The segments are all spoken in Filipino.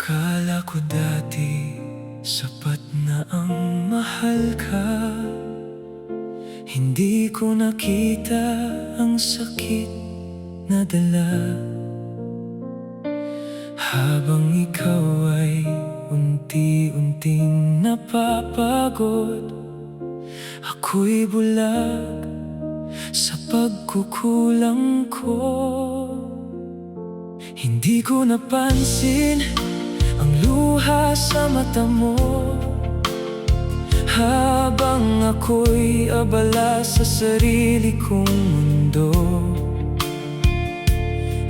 Akala ko dati sapat na ang mahal ka. Hindi ko nakita ang sakit na dala. Habang ikaw ay unti-unting napapagod, ako'y bulag sa pagkukulang ko. Hindi ko napansin ang luha sa mata mo, habang ako'y abala sa sarili kong mundo.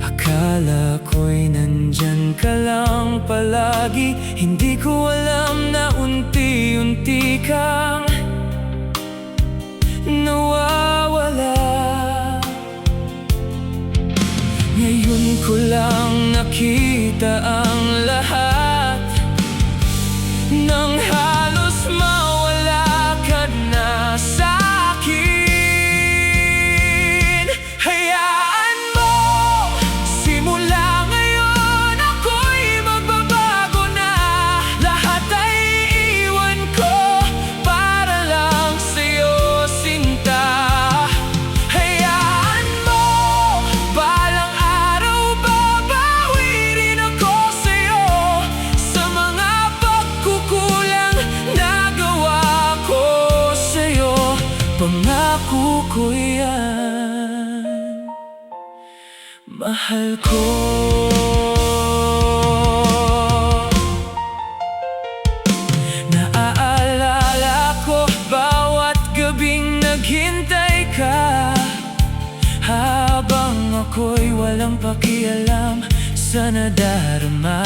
Akala ko'y nandyan ka lang palagi, hindi ko alam na unti-unti kang nawawala. Ngayon ko lang nakita ang lahat, nang halos mawala ka na sa'kin. Hayaan mo, simula ngayon ako'y magbabago na. Lahat ay iiwan ko para lang sa'yo, sinta. Hayaan mo, balang araw babawi rin ako sa'yo sa mga pagkukulang na gawa ko sa'yo. Pangako ko yan, mahal ko. Naaalala ko bawat gabing naghintay ka, habang ako'y walang pakialam sa nadarama.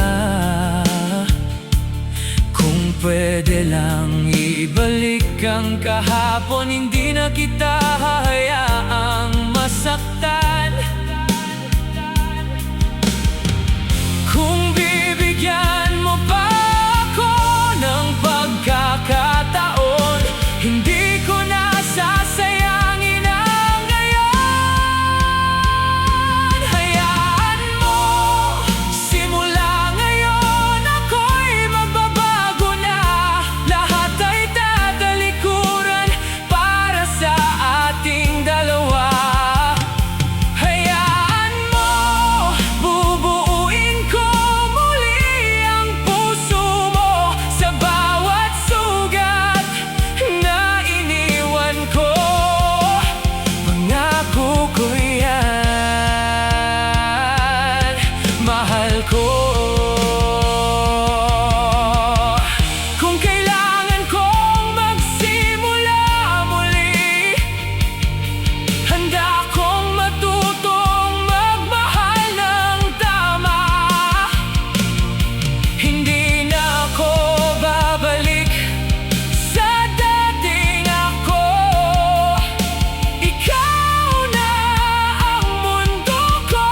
Kung pwede lang ibalik ang kahapon, hindi na kita hahayaang masaktan. Kung bibigyan mo pa ako ng pagkakataon, hindi ko na sasayangin ang ngayon. Hayaan mo, simula ngayon ako'y magbabago na. Lahat ay tatalikuran para sa ating dalawa. Hayaan mo, bubuuin ko muli ang puso mo sa bawat sugat na iniwan ko. Pangako ko yan, mahal ko. Kung kailangan kong magsimula muli, handa akong matutong magmahal ng tama. Hindi na ako babalik sa dating ako. Ikaw na ang mundo ko.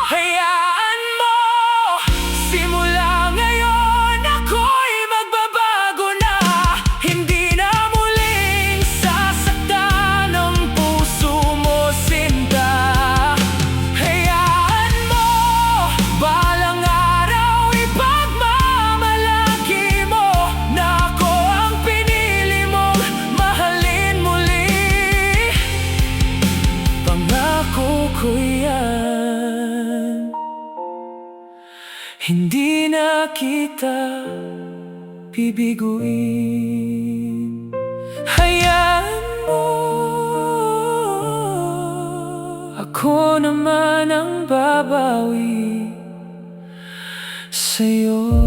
Hayaan mo, simula ngayon ako'y magbabago na. Hindi na muling sasaktan ang puso mo, sinta. Hayaan mo, balang araw ipagmamalaki mo na ako ang pinili mong mahalin muli. Pangako ko yan, hindi na kita bibiguin. Hayaan mo, ako naman ang babawi sa'yo.